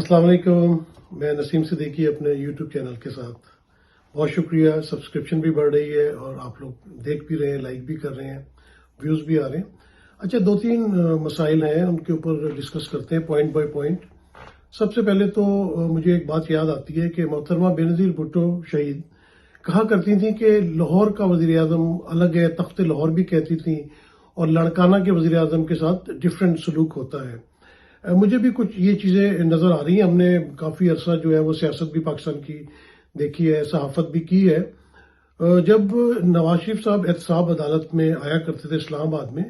السلام علیکم. میں نسیم صدیقی اپنے یوٹیوب چینل کے ساتھ. بہت شکریہ. سبسکرپشن بھی بڑھ رہی ہے اور آپ لوگ دیکھ بھی رہے ہیں, لائک بھی کر رہے ہیں, ویوز بھی آ رہے ہیں. اچھا, 2-3 مسائل ہیں, ان کے اوپر ڈسکس کرتے ہیں پوائنٹ بائی پوائنٹ. سب سے پہلے تو مجھے ایک بات یاد آتی ہے کہ محترمہ بینظیر بھٹو شہید کہا کرتی تھیں کہ لاہور کا وزیر اعظم الگ ہے, تخت لاہور بھی کہتی تھیں, اور لاڑکانہ کے وزیر اعظم کے ساتھ ڈفرینٹ سلوک ہوتا ہے. مجھے بھی کچھ یہ چیزیں نظر آ رہی ہیں. ہم نے کافی عرصہ جو ہے وہ سیاست بھی پاکستان کی دیکھی ہے, صحافت بھی کی ہے. جب نواز شریف صاحب احتساب عدالت میں آیا کرتے تھے اسلام آباد میں,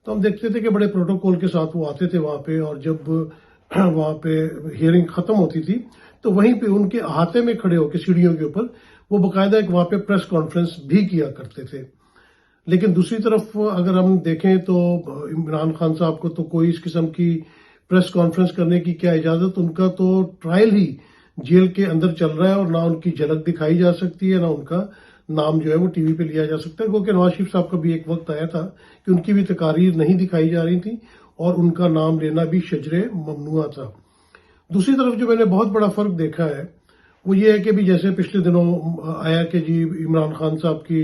تو ہم دیکھتے تھے کہ بڑے پروٹوکول کے ساتھ وہ آتے تھے وہاں پہ, اور جب وہاں پہ ہیئرنگ ختم ہوتی تھی تو وہیں پہ ان کے احاطے میں کھڑے ہو کے سیڑھیوں کے اوپر وہ باقاعدہ ایک وہاں پہ پریس کانفرنس بھی کیا کرتے تھے. لیکن دوسری طرف اگر ہم دیکھیں تو عمران خان صاحب کو تو کوئی اس قسم کی پریس کانفرنس کرنے کی کیا اجازت, ان کا تو ٹرائل ہی جیل کے اندر چل رہا ہے اور نہ ان کی جھلک دکھائی جا سکتی ہے, نہ ان کا نام جو ہے وہ ٹی وی پہ لیا جا سکتا ہے. کیونکہ نواز شریف صاحب کا بھی ایک وقت آیا تھا کہ ان کی بھی تقاریر نہیں دکھائی جا رہی تھیں اور ان کا نام لینا بھی شجر ممنوع تھا. دوسری طرف جو میں نے بہت بڑا فرق دیکھا ہے وہ یہ ہے کہ بھی جیسے پچھلے دنوں آیا کہ جی عمران خان صاحب کی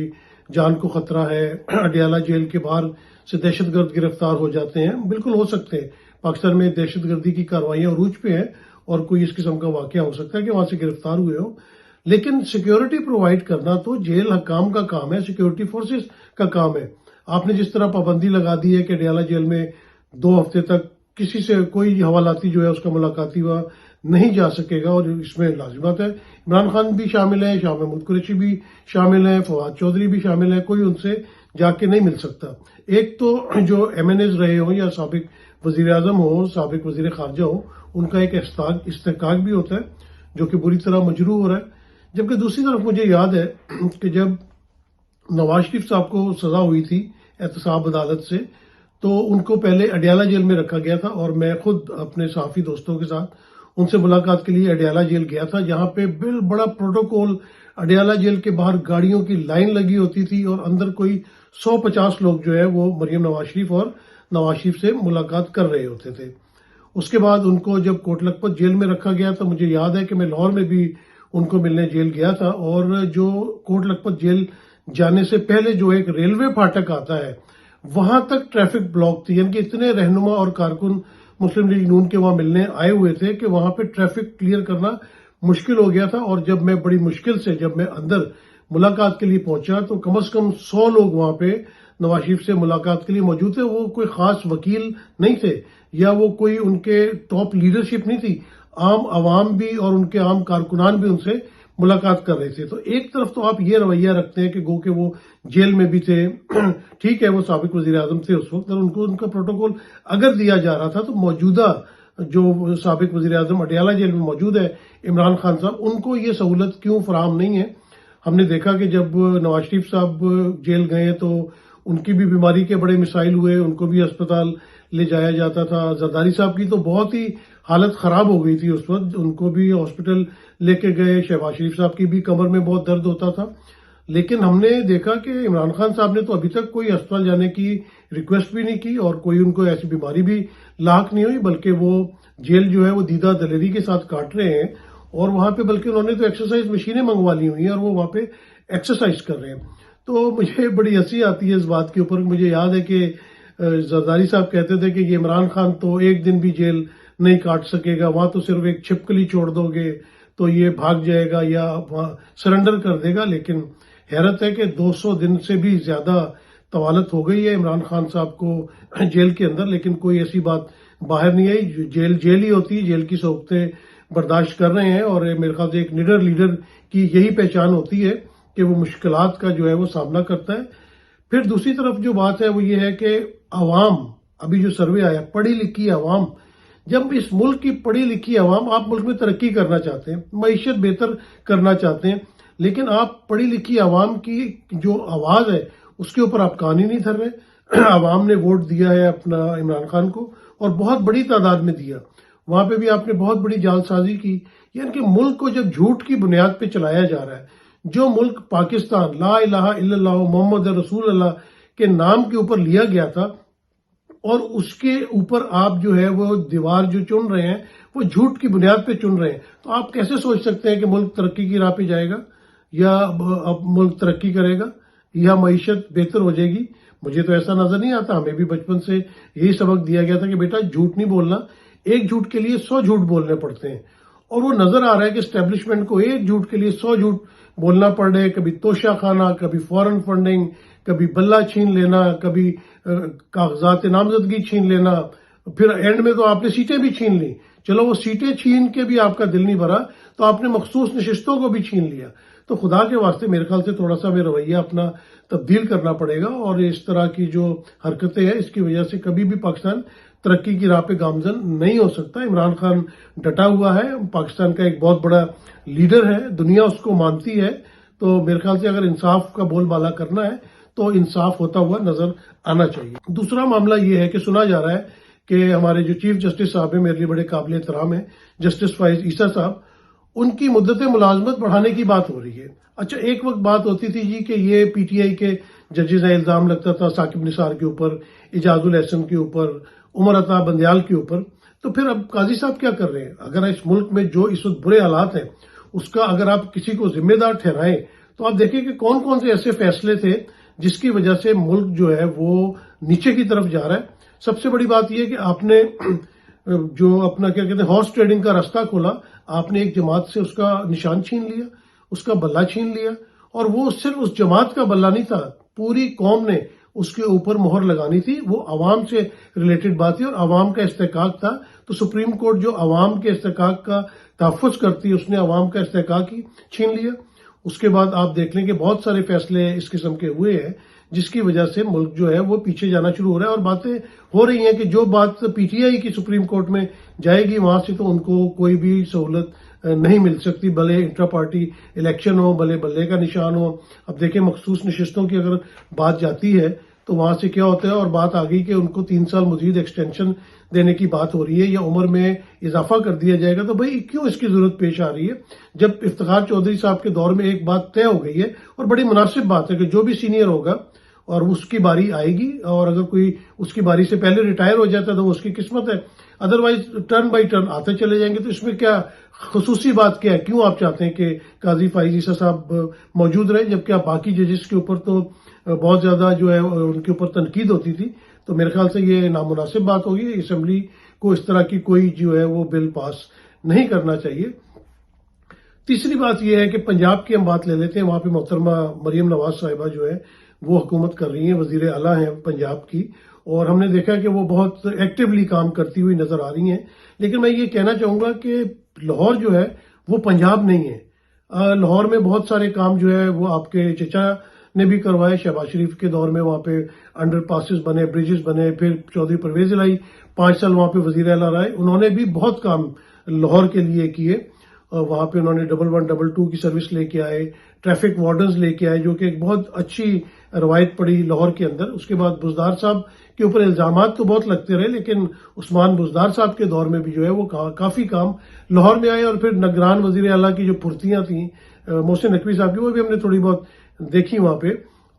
جان کو خطرہ ہے, اڈیالہ جیل کے باہر سے دہشت گرد گرفتار ہو جاتے ہیں. بالکل ہو سکتے ہیں, پاکستان میں دہشت گردی کی کارروائیاں عروج پہ ہیں اور کوئی اس قسم کا واقعہ ہو سکتا ہے کہ وہاں سے گرفتار ہوئے ہو. لیکن سیکیورٹی پرووائڈ کرنا تو جیل حکام کا کام ہے, سیکیورٹی فورسز کا کام ہے. آپ نے جس طرح پابندی لگا دی ہے کہ اڈیالہ جیل میں 2 ہفتے تک کسی سے کوئی حوالاتی جو ہے اس کا ملاقاتی ہوا نہیں جا سکے گا, اور اس میں لازمات ہے. عمران خان بھی شامل ہیں, شاہ محمود قریشی بھی شامل ہیں, فواد چودھری بھی شامل ہیں, کوئی ان سے جا کے نہیں مل سکتا. ایک تو جو ایم این ایز رہے ہوں یا سابق وزیر اعظم ہوں, سابق وزیر خارجہ ہوں, ان کا ایک استحقاق بھی ہوتا ہے جو کہ بری طرح مجروح ہو رہا ہے. جبکہ دوسری طرف مجھے یاد ہے کہ جب نواز شریف صاحب کو سزا ہوئی تھی احتساب عدالت سے, تو ان کو پہلے اڈیالہ جیل میں رکھا گیا تھا, اور میں خود اپنے صحافی دوستوں کے ساتھ ان سے ملاقات کے لیے اڈیالہ جیل گیا تھا, جہاں پہ بڑا پروٹوکول اڈیالہ جیل کے باہر گاڑیوں کی لائن لگی ہوتی تھی اور اندر کوئی 150 لوگ جو ہے وہ مریم نواز شریف اور نواز شریف سے ملاقات کر رہے ہوتے تھے. اس کے بعد ان کو جب کوٹ لکھپت جیل میں رکھا گیا تو مجھے یاد ہے کہ میں لاہور میں بھی ان کو ملنے جیل گیا تھا, اور جو کوٹ لکھپت جیل جانے سے پہلے جو ایک ریلوے پھاٹک آتا ہے وہاں تک ٹریفک بلاک تھی. یعنی کہ اتنے رہنما اور کارکن مسلم لیگ نون کے وہاں ملنے آئے ہوئے تھے کہ وہاں پہ ٹریفک کلیئر کرنا مشکل ہو گیا تھا. اور جب میں بڑی مشکل سے جب میں اندر ملاقات کے لیے پہنچا تو کم از کم 100 لوگ وہاں پہ نواز شریف سے ملاقات کے لیے موجود تھے. وہ کوئی خاص وکیل نہیں تھے یا وہ کوئی ان کے ٹاپ لیڈرشپ نہیں تھی, عام عوام بھی اور ان کے عام کارکنان بھی ان سے ملاقات کر رہے تھے. تو ایک طرف تو آپ یہ رویہ رکھتے ہیں کہ گو کہ وہ جیل میں بھی تھے, ٹھیک ہے وہ سابق وزیر اعظم تھے اس وقت, اور ان کو ان کا پروٹوکول اگر دیا جا رہا تھا تو موجودہ جو سابق وزیر اعظم اڈیالہ جیل میں موجود ہے عمران خان صاحب, ان کو یہ سہولت کیوں فراہم نہیں ہے. ہم نے دیکھا کہ جب نواز شریف صاحب جیل گئے تو ان کی بھی بیماری کے بڑے مسائل ہوئے, ان کو بھی اسپتال لے جایا جاتا تھا. زرداری صاحب کی تو بہت ہی حالت خراب ہو گئی تھی اس وقت, ان کو بھی ہاسپٹل لے کے گئے. شہباز شریف صاحب کی بھی کمر میں بہت درد ہوتا تھا. لیکن ہم نے دیکھا کہ عمران خان صاحب نے تو ابھی تک کوئی اسپتال جانے کی ریکویسٹ بھی نہیں کی, اور کوئی ان کو ایسی بیماری بھی لاحق نہیں ہوئی, بلکہ وہ جیل جو ہے وہ دیدہ دلیری کے ساتھ کاٹ رہے ہیں. اور وہاں پہ بلکہ انہوں نے تو ایکسرسائز مشینیں منگوا لی ہوئی ہیں اور وہ وہاں پہ ایکسرسائز کر رہے ہیں. تو مجھے بڑی ہنسی آتی ہے اس بات کے اوپر. مجھے یاد ہے کہ زرداری صاحب کہتے تھے کہ یہ عمران خان تو ایک دن بھی جیل نہیں کاٹ سکے گا, وہاں تو صرف ایک چھپکلی چھوڑ دو گے تو یہ بھاگ جائے گا یا وہاں سرنڈر کر دے گا. لیکن حیرت ہے کہ 200 دن سے بھی زیادہ طوالت ہو گئی ہے عمران خان صاحب کو جیل کے اندر, لیکن کوئی ایسی بات باہر نہیں آئی. جیل ہی ہوتی ہے, جیل کی صحبتیں برداشت کر رہے ہیں, اور میرے خیال سے ایک نڈر لیڈر کی یہی پہچان ہوتی ہے کہ وہ مشکلات کا جو ہے وہ سامنا کرتا ہے. پھر دوسری طرف جو بات ہے وہ یہ ہے کہ عوام, ابھی جو سروے آیا, پڑھی لکھی عوام, جب اس ملک کی پڑھی لکھی عوام, آپ ملک میں ترقی کرنا چاہتے ہیں, معیشت بہتر کرنا چاہتے ہیں, لیکن آپ پڑھی لکھی عوام کی جو آواز ہے اس کے اوپر آپ کان ہی نہیں دھر رہے. عوام نے ووٹ دیا ہے اپنا عمران خان کو, اور بہت بڑی تعداد میں دیا. وہاں پہ بھی آپ نے بہت بڑی جال سازی کی. یعنی کہ ملک کو جب جھوٹ کی بنیاد پہ چلایا جا رہا ہے, جو ملک پاکستان لا الہ الا اللہ محمد رسول اللہ کے نام کے اوپر لیا گیا تھا, اور اس کے اوپر آپ جو ہے وہ دیوار جو چن رہے ہیں وہ جھوٹ کی بنیاد پہ چن رہے ہیں. تو آپ کیسے سوچ سکتے ہیں کہ ملک ترقی کی راہ پہ جائے گا یا اب ملک ترقی کرے گا یا معیشت بہتر ہو جائے گی؟ مجھے تو ایسا نظر نہیں آتا. ہمیں بھی بچپن سے یہی سبق دیا گیا تھا کہ بیٹا جھوٹ نہیں بولنا، ایک جھوٹ کے لیے 100 جھوٹ بولنے پڑتے ہیں. اور وہ نظر آ رہا ہے کہ اسٹیبلشمنٹ کو ایک جھوٹ کے لیے 100 جھوٹ بولنا پڑ رہے. کبھی توشہ خانہ، کبھی فورن فنڈنگ، کبھی بلہ چھین لینا، کبھی کاغذات نامزدگی چھین لینا، پھر اینڈ میں تو آپ نے سیٹیں بھی چھین لی. چلو وہ سیٹیں چھین کے بھی آپ کا دل نہیں بھرا تو آپ نے مخصوص نشستوں کو بھی چھین لیا. تو خدا کے واسطے میرے خیال سے تھوڑا سا ہمیں رویہ اپنا تبدیل کرنا پڑے گا، اور اس طرح کی جو حرکتیں ہیں اس کی وجہ سے کبھی بھی پاکستان ترقی کی راہ پہ گامزن نہیں ہو سکتا. عمران خان ڈٹا ہوا ہے، پاکستان کا ایک بہت بڑا لیڈر ہے، دنیا اس کو مانتی ہے. تو میرے خیال سے اگر انصاف کا بول بالا کرنا ہے تو انصاف ہوتا ہوا نظر آنا چاہیے. دوسرا معاملہ یہ ہے کہ سنا جا رہا ہے کہ ہمارے جو چیف جسٹس صاحب ہیں، میرے لیے بڑے قابل احترام ہیں، جسٹس فائز عیسیٰ صاحب، ان کی مدت ملازمت بڑھانے کی بات ہو رہی ہے. اچھا، ایک وقت بات ہوتی تھی جی کہ یہ پی ٹی آئی کے ججز ہیں، الزام لگتا تھا ثاقب نثار کے اوپر، اعجاز الاحسن کے اوپر، عمر عطا بندیال کے اوپر. تو پھر اب قاضی صاحب کیا کر رہے ہیں؟ اگر اس ملک میں جو اس وقت برے حالات ہیں اس کا اگر آپ کسی کو ذمہ دار ٹھہرائیں تو آپ دیکھیں کہ کون کون سے ایسے فیصلے تھے جس کی وجہ سے ملک جو ہے وہ نیچے کی طرف جا رہا ہے. سب سے بڑی بات یہ ہے کہ آپ نے جو اپنا کیا کہتے ہیں ہارس ٹریڈنگ کا راستہ کھولا، آپ نے ایک جماعت سے اس کا نشان چھین لیا، اس کا بلہ چھین لیا. اور وہ صرف اس جماعت کا بلہ نہیں تھا، پوری قوم نے اس کے اوپر مہر لگانی تھی. وہ عوام سے ریلیٹڈ بات تھی اور عوام کا استحقاق تھا. تو سپریم کورٹ جو عوام کے استحقاق کا تحفظ کرتی ہے، اس نے عوام کا استحقاق ہی چھین لیا. اس کے بعد آپ دیکھ لیں کہ بہت سارے فیصلے اس قسم کے ہوئے ہیں جس کی وجہ سے ملک جو ہے وہ پیچھے جانا شروع ہو رہا ہے. اور باتیں ہو رہی ہیں کہ جو بات پی ٹی آئی کی سپریم کورٹ میں جائے گی وہاں سے تو ان کو کوئی بھی سہولت نہیں مل سکتی، بھلے انٹرا پارٹی الیکشن ہو، بھلے بلے کا نشان ہو. اب دیکھیں مخصوص نشستوں کی اگر بات جاتی ہے تو وہاں سے کیا ہوتا ہے، اور بات آ گئی کہ ان کو 3 سال مزید ایکسٹینشن دینے کی بات ہو رہی ہے یا عمر میں اضافہ کر دیا جائے گا. تو بھائی کیوں اس کی ضرورت پیش آ رہی ہے جب افتخار چودھری صاحب کے دور میں ایک بات طے ہو گئی ہے اور بڑی مناسب بات ہے کہ جو بھی سینئر ہوگا اور اس کی باری آئے گی، اور اگر کوئی اس کی باری سے پہلے ریٹائر ہو جاتا ہے تو وہ اس کی قسمت ہے، ادروائز ٹرن بائی ٹرن آتے چلے جائیں گے. تو اس میں کیا خصوصی بات کیا ہے؟ کیوں آپ چاہتے ہیں کہ قاضی فائز عیسیٰ صاحب موجود رہے جبکہ آپ باقی ججز کے اوپر تو بہت زیادہ جو ہے ان کے اوپر تنقید ہوتی تھی؟ تو میرے خیال سے یہ نامناسب بات ہوگی. اسمبلی کو اس طرح کی کوئی جو ہے وہ بل پاس نہیں کرنا چاہیے. تیسری بات یہ ہے کہ پنجاب کی ہم بات لے لیتے ہیں. وہاں پہ محترمہ مریم نواز صاحبہ جو ہے وہ حکومت کر رہی ہیں، وزیر اعلیٰ ہیں پنجاب کی، اور ہم نے دیکھا کہ وہ بہت ایکٹیولی کام کرتی ہوئی نظر آ رہی ہیں. لیکن میں یہ کہنا چاہوں گا کہ لاہور جو ہے وہ پنجاب نہیں ہے. لاہور میں بہت سارے کام جو ہے وہ آپ کے چچا نے بھی کروائے. شہباز شریف کے دور میں وہاں پہ انڈر پاسز بنے، بریجز بنے. پھر چودھری پرویز الہی 5 سال وہاں پہ وزیر اعلیٰ رہے، انہوں نے بھی بہت کام لاہور کے لیے کیے. وہاں پہ انہوں نے 1122 کی سروس لے کے آئے، ٹریفک وارڈنز لے کے آئے، جو کہ ایک بہت اچھی روایت پڑی لاہور کے اندر. اس کے بعد بزدار صاحب کے اوپر الزامات تو بہت لگتے رہے، لیکن عثمان بزدار صاحب کے دور میں بھی جو ہے وہ کافی کام لاہور میں آئے. اور پھر نگران وزیر اعلیٰ کی جو پھرتیاں تھیں محسن نقوی صاحب کی، وہ بھی ہم نے تھوڑی بہت دیکھی وہاں پہ.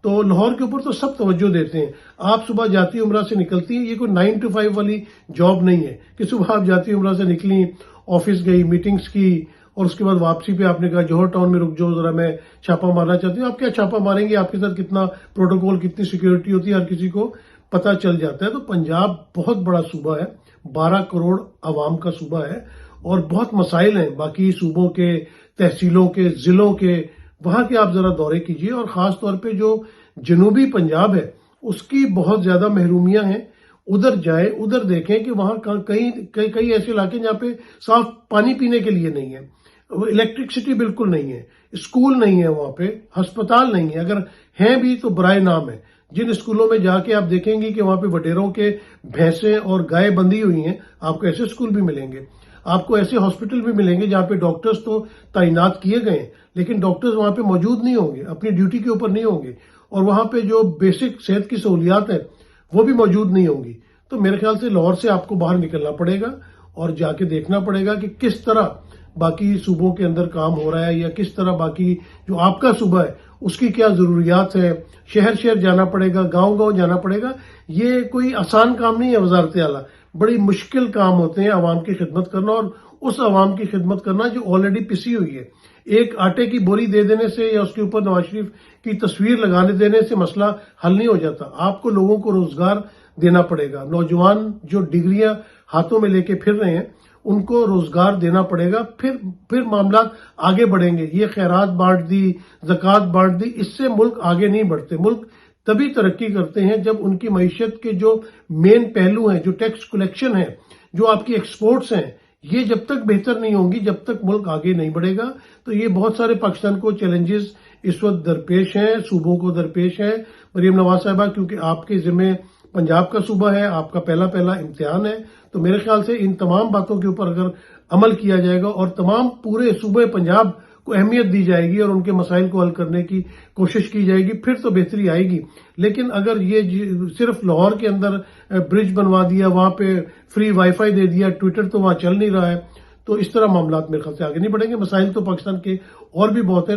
تو لاہور کے اوپر تو سب توجہ دیتے ہیں. آپ صبح جاتی عمرہ سے نکلتی ہیں، یہ کوئی 9 to 5 والی جاب نہیں ہے کہ صبح آپ جاتی عمرہ سے نکلی، آفس گئی، میٹنگز کی، اور اس کے بعد واپسی پہ آپ نے کہا جوہر ٹاؤن میں رک جاؤ ذرا میں چھاپہ مارنا چاہتی ہوں. آپ کیا چھاپہ ماریں گے؟ آپ کے ساتھ کتنا پروٹوکول، کتنی سیکیورٹی ہوتی ہے، ہر کسی کو پتہ چل جاتا ہے. تو پنجاب بہت بڑا صوبہ ہے، 12 کروڑ عوام کا صوبہ ہے، اور بہت مسائل ہیں باقی صوبوں کے، تحصیلوں کے، ضلعوں کے. وہاں کے آپ ذرا دورے کیجئے، اور خاص طور پہ جو جنوبی پنجاب ہے اس کی بہت زیادہ محرومیاں ہیں. ادھر جائیں، ادھر دیکھیں کہ وہاں کئی ایسے علاقے جہاں پہ صاف پانی پینے کے لیے نہیں ہے، الیکٹرکسٹی بالکل نہیں ہے، اسکول نہیں ہے، وہاں پہ ہسپتال نہیں ہے، اگر ہیں بھی تو برائے نام ہے. جن اسکولوں میں جا کے آپ دیکھیں گی کہ وہاں پہ وڈیروں کے بھینسیں اور گائے بندھی ہوئی ہیں، آپ کو ایسے اسکول بھی ملیں گے، آپ کو ایسے ہاسپٹل بھی ملیں گے جہاں پہ ڈاکٹرز تو تعینات کیے گئے ہیں لیکن ڈاکٹرز وہاں پہ موجود نہیں ہوں گے، اپنی ڈیوٹی کے اوپر نہیں ہوں گے، اور وہاں پہ جو بیسک صحت کی سہولیات ہیں وہ بھی موجود نہیں ہوں گی. تو میرے خیال سے لاہور سے آپ کو باہر نکلنا پڑے گا اور جا کے دیکھنا پڑے گا کہ کس طرح باقی صوبوں کے اندر کام ہو رہا ہے، یا کس طرح باقی جو آپ کا صوبہ ہے اس کی کیا ضروریات ہے. شہر شہر جانا پڑے گا، گاؤں گاؤں جانا پڑے گا. یہ کوئی آسان کام نہیں ہے وزارت اعلیٰ. بڑی مشکل کام ہوتے ہیں عوام کی خدمت کرنا، اور اس عوام کی خدمت کرنا جو آلریڈی پسی ہوئی ہے. ایک آٹے کی بوری دے دینے سے یا اس کے اوپر نواز شریف کی تصویر لگانے دینے سے مسئلہ حل نہیں ہو جاتا. آپ کو لوگوں کو روزگار دینا پڑے گا. نوجوان جو ڈگریاں ہاتھوں میں لے کے پھر رہے ہیں ان کو روزگار دینا پڑے گا، پھر معاملات آگے بڑھیں گے. یہ خیرات بانٹ دی، زکوٰۃ بانٹ دی، اس سے ملک آگے نہیں بڑھتے. ملک تبھی ترقی کرتے ہیں جب ان کی معیشت کے جو مین پہلو ہیں، جو ٹیکس کلیکشن ہے، جو آپ کی ایکسپورٹس ہیں، یہ جب تک بہتر نہیں ہوں گی جب تک ملک آگے نہیں بڑھے گا. تو یہ بہت سارے پاکستان کو چیلنجز اس وقت درپیش ہیں، صوبوں کو درپیش ہیں. مریم نواز صاحبہ، کیونکہ آپ کے ذمہ پنجاب کا صوبہ ہے، آپ کا پہلا امتحان ہے، تو میرے خیال سے ان تمام باتوں کے اوپر اگر عمل کیا جائے گا اور تمام پورے صوبہ پنجاب کو اہمیت دی جائے گی اور ان کے مسائل کو حل کرنے کی کوشش کی جائے گی، پھر تو بہتری آئے گی. لیکن اگر یہ صرف لاہور کے اندر برج بنوا دیا، وہاں پہ فری وائی فائی دے دیا، ٹویٹر تو وہاں چل نہیں رہا ہے، تو اس طرح معاملات میرے خیال سے آگے نہیں بڑھیں گے. مسائل تو پاکستان کے اور بھی بہت ہیں.